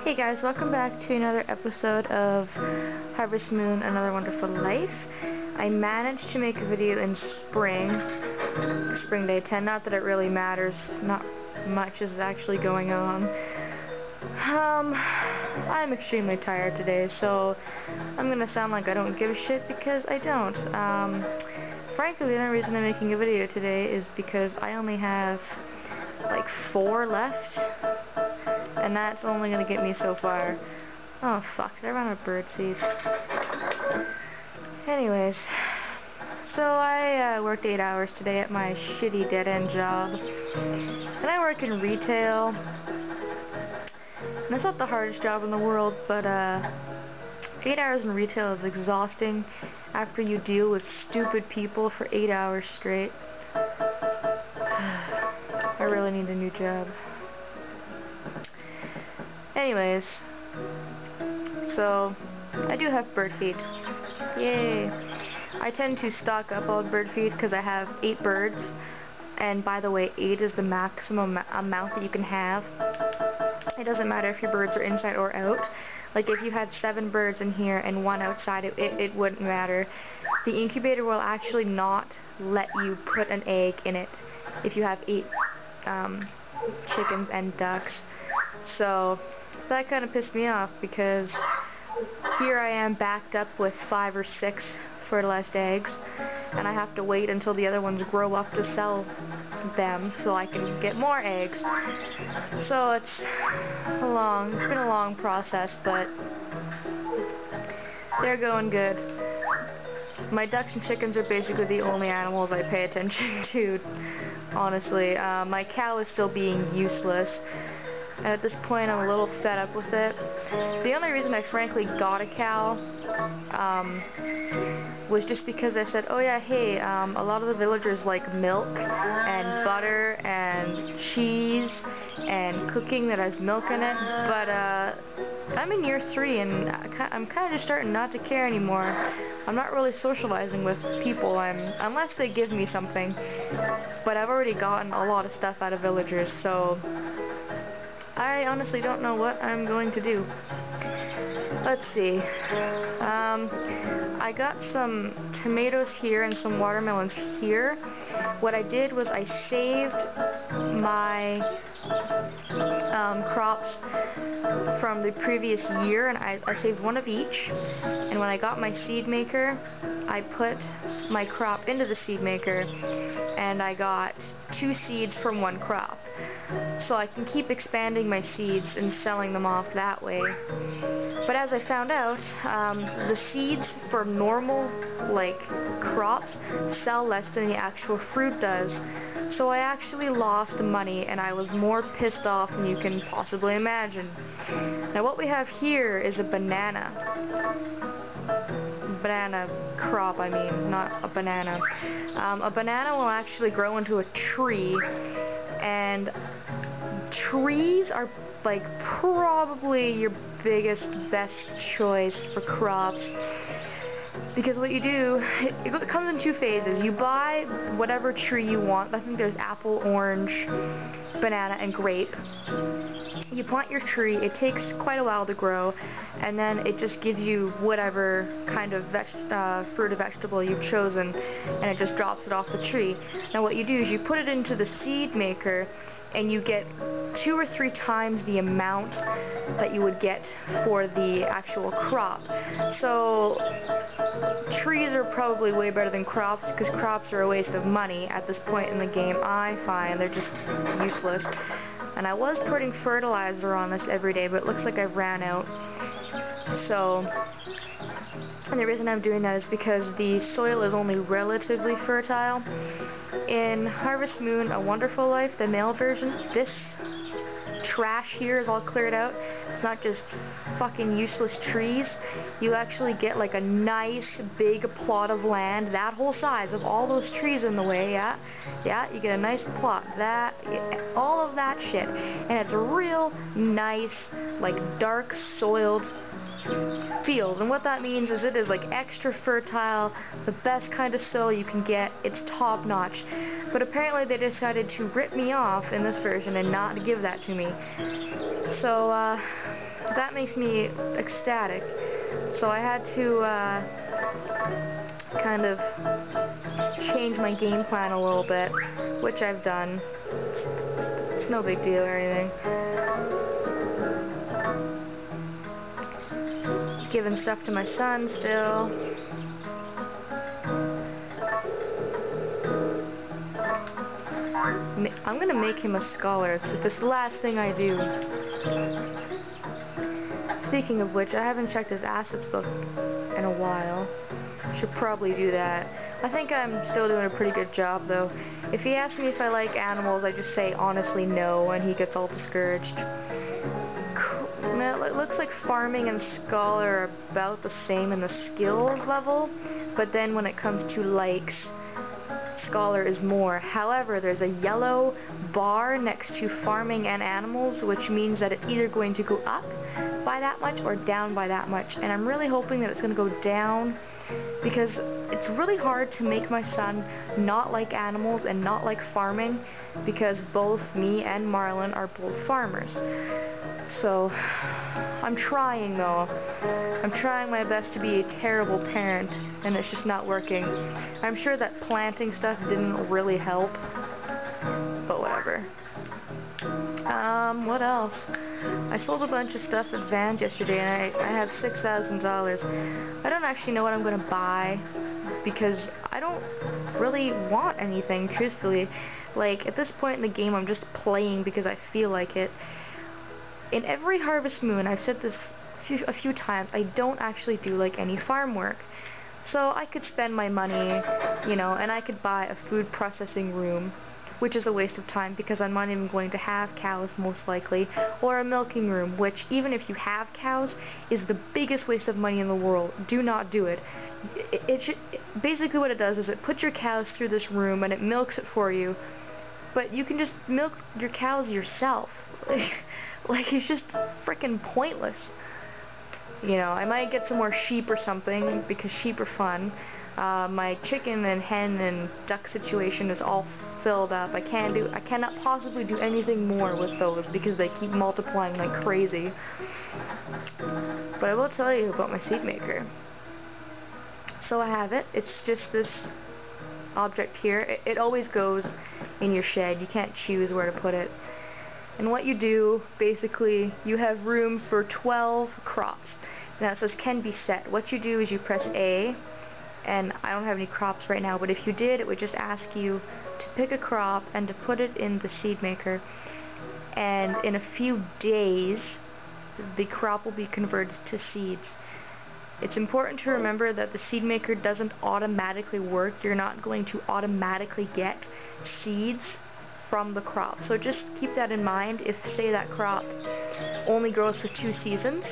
Hey guys, welcome back to another episode of Harvest Moon, Another Wonderful Life. I managed to make a video in Spring Day 10, not that it really matters, not much is actually going on. I'm extremely tired today, so I'm gonna sound like I don't give a shit because I don't. Frankly, the only reason I'm making a video today is because I only have like 4 left. And that's only going to get me so far. Oh fuck, did I run out of birdseed? Anyways, so I worked 8 hours today at my shitty dead-end job. And I work in retail. And it's not the hardest job in the world, but 8 hours in retail is exhausting after you deal with stupid people for 8 hours straight. I really need a new job. Anyways, so I do have bird feed. Yay! I tend to stock up on bird feed because I have 8 birds, and by the way, 8 is the maximum amount that you can have. It doesn't matter if your birds are inside or out. Like if you had 7 birds in here and 1 outside, it wouldn't matter. The incubator will actually not let you put an egg in it if you have 8 chickens and ducks. So that kind of pissed me off because here I am backed up with 5 or 6 fertilized eggs, and I have to wait until the other ones grow up to sell them so I can get more eggs. So it's been a long process, but they're going good. My ducks and chickens are basically the only animals I pay attention to, honestly. My cow is still being useless. And at this point, I'm a little fed up with it. The only reason I frankly got a cow was just because I said, oh yeah, hey, a lot of the villagers like milk and butter and cheese and cooking that has milk in it, but I'm in year 3 and I'm kind of just starting not to care anymore. I'm not really socializing with people unless they give me something, but I've already gotten a lot of stuff out of villagers, so I honestly don't know what I'm going to do. Let's see. I got some tomatoes here and some watermelons here. What I did was I saved my crops from the previous year, and I saved 1 of each. And when I got my seed maker, I put my crop into the seed maker, and I got 2 seeds from 1 crop. So I can keep expanding my seeds and selling them off that way. But as I found out, the seeds for normal, like, crops sell less than the actual fruit does. So I actually lost money, and I was more pissed off than you can possibly imagine. Now what we have here is a banana crop, I mean, not a banana. A banana will actually grow into a tree, and trees are like probably your best choice for crops, because what you do, it comes in 2 phases. You buy whatever tree you want. I think there's apple, orange, banana, and grape. You plant your tree, it takes quite a while to grow, and then it just gives you whatever kind of fruit or vegetable you've chosen, and it just drops it off the tree. Now what you do is you put it into the seed maker, and you get 2 or 3 times the amount that you would get for the actual crop. So trees are probably way better than crops, because crops are a waste of money at this point in the game. I find they're just useless. And I was putting fertilizer on this every day, but it looks like I've ran out. So, and the reason I'm doing that is because the soil is only relatively fertile. In Harvest Moon, A Wonderful Life, the male version, this trash here is all cleared out. It's not just fucking useless trees. You actually get like a nice big plot of land, that whole size, of all those trees in the way, yeah, you get a nice plot, all of that shit, and it's a real nice, like, dark soiled field, and what that means is it is like extra fertile, the best kind of soil you can get. It's top notch. But apparently they decided to rip me off in this version and not give that to me. So that makes me ecstatic. So I had to kind of change my game plan a little bit, which I've done. It's no big deal or anything. Giving stuff to my son still. I'm gonna make him a scholar. It's the last thing I do. Speaking of which, I haven't checked his assets book in a while. Should probably do that. I think I'm still doing a pretty good job though. If he asks me if I like animals, I just say honestly no, and he gets all discouraged. Now, it looks like farming and scholar are about the same in the skills level, but then when it comes to likes, scholar is more. However, there's a yellow bar next to farming and animals, which means that it's either going to go up by that much or down by that much, and I'm really hoping that it's going to go down, because it's really hard to make my son not like animals and not like farming, because both me and Marlon are both farmers. So I'm trying though. I'm trying my best to be a terrible parent, and it's just not working. I'm sure that planting stuff didn't really help, but whatever. What else? I sold a bunch of stuff at Vans yesterday, and I have $6,000. I don't actually know what I'm going to buy, because I don't really want anything, truthfully. Like, at this point in the game, I'm just playing because I feel like it. In every Harvest Moon, I've said this a few times, I don't actually do like any farm work. So I could spend my money, you know, and I could buy a food processing room, which is a waste of time because I'm not even going to have cows most likely, or a milking room, which even if you have cows is the biggest waste of money in the world. Do not do it. Basically what it does is it puts your cows through this room and it milks it for you, but you can just milk your cows yourself. Like, it's just freaking pointless. You know, I might get some more sheep or something, because sheep are fun. My chicken and hen and duck situation is all filled up. I cannot possibly do anything more with those, because they keep multiplying like crazy. But I will tell you about my seed maker. So I have it. It's just this object here. It always goes in your shed. You can't choose where to put it. And what you do, basically, you have room for 12 crops. Now it says can be set. What you do is you press A, and I don't have any crops right now, but if you did, it would just ask you to pick a crop and to put it in the seed maker. And in a few days, the crop will be converted to seeds. It's important to remember that the seed maker doesn't automatically work. You're not going to automatically get seeds from the crop. So just keep that in mind. If, say, that crop only grows for 2 seasons,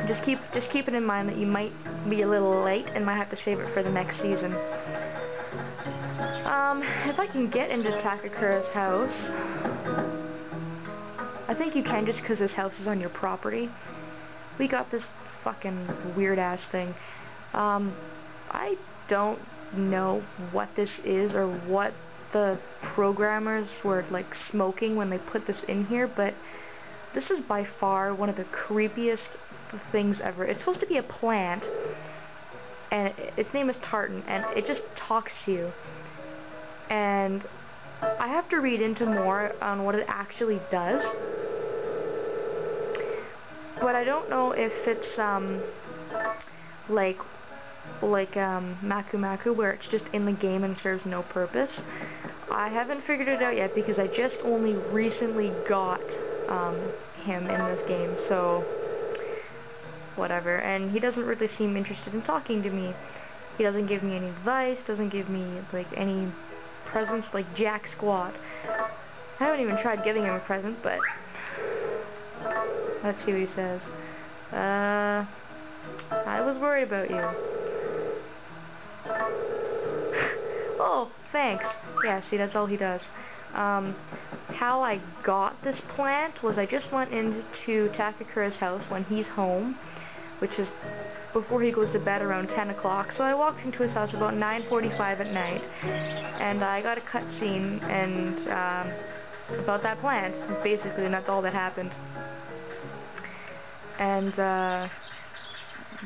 just keep it in mind that you might be a little late and might have to save it for the next season. If I can get into Takakura's house, I think you can, just because his house is on your property. We got this fucking weird ass thing. I don't know what this is or what the programmers were like smoking when they put this in here, but this is by far one of the creepiest things ever. It's supposed to be a plant, and its name is tartan, and it just talks to you. And I have to read into more on what it actually does, but I don't know if it's like Maku Maku, where it's just in the game and serves no purpose. I haven't figured it out yet because I just only recently got him in this game, so whatever. And he doesn't really seem interested in talking to me. He doesn't give me any advice, doesn't give me like any presents, like jack squat. I haven't even tried giving him a present, but let's see what he says. I was worried about you. Oh, thanks. Yeah, see, that's all he does. how I got this plant was I just went into Takakura's house when he's home, which is before he goes to bed around 10 o'clock. So I walked into his house about 9:45 at night, and I got a cutscene and about that plant, basically, and that's all that happened. And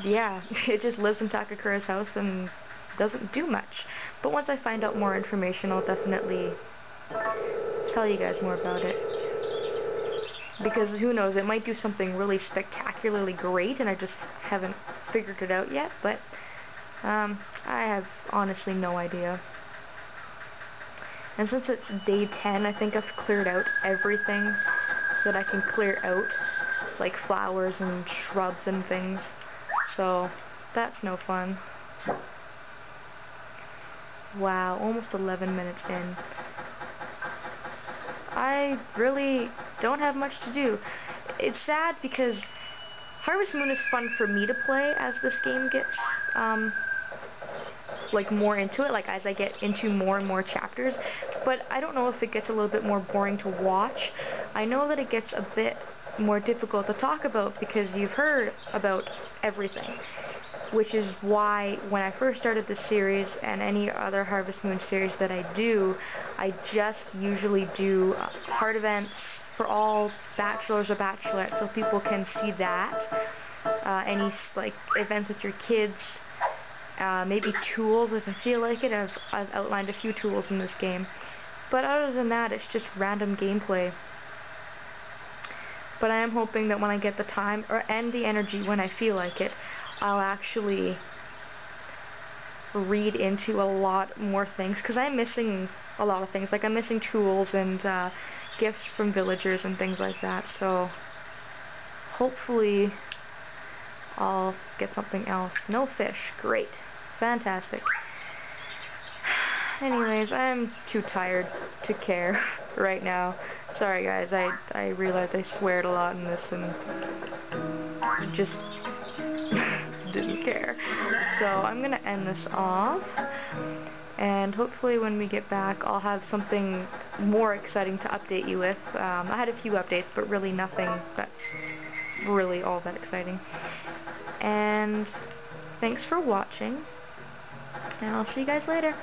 yeah, it just lives in Takakura's house and doesn't do much. But once I find out more information, I'll definitely tell you guys more about it. Because who knows, it might do something really spectacularly great and I just haven't figured it out yet, but I have honestly no idea. And since it's day 10, I think I've cleared out everything that I can clear out, like flowers and shrubs and things, so that's no fun. Wow, almost 11 minutes in. I really don't have much to do. It's sad because Harvest Moon is fun for me to play as this game gets like more into it, like as I get into more and more chapters, but I don't know if it gets a little bit more boring to watch. I know that it gets a bit more difficult to talk about because you've heard about everything, which is why when I first started this series and any other Harvest Moon series that I do, I just usually do heart events for all bachelors or bachelorettes so people can see that. Any like events with your kids, maybe tools if I feel like it. I've outlined a few tools in this game. But other than that, it's just random gameplay. But I am hoping that when I get the time and the energy when I feel like it, I'll actually read into a lot more things, because I'm missing a lot of things. Like I'm missing tools and gifts from villagers and things like that, so hopefully I'll get something else. No fish. Great. Fantastic. Anyways, I'm too tired to care right now. Sorry guys, I realize I sweared a lot in this and just didn't care. So I'm gonna end this off, and hopefully when we get back I'll have something more exciting to update you with. I had a few updates, but really nothing that's really all that exciting. And thanks for watching, and I'll see you guys later.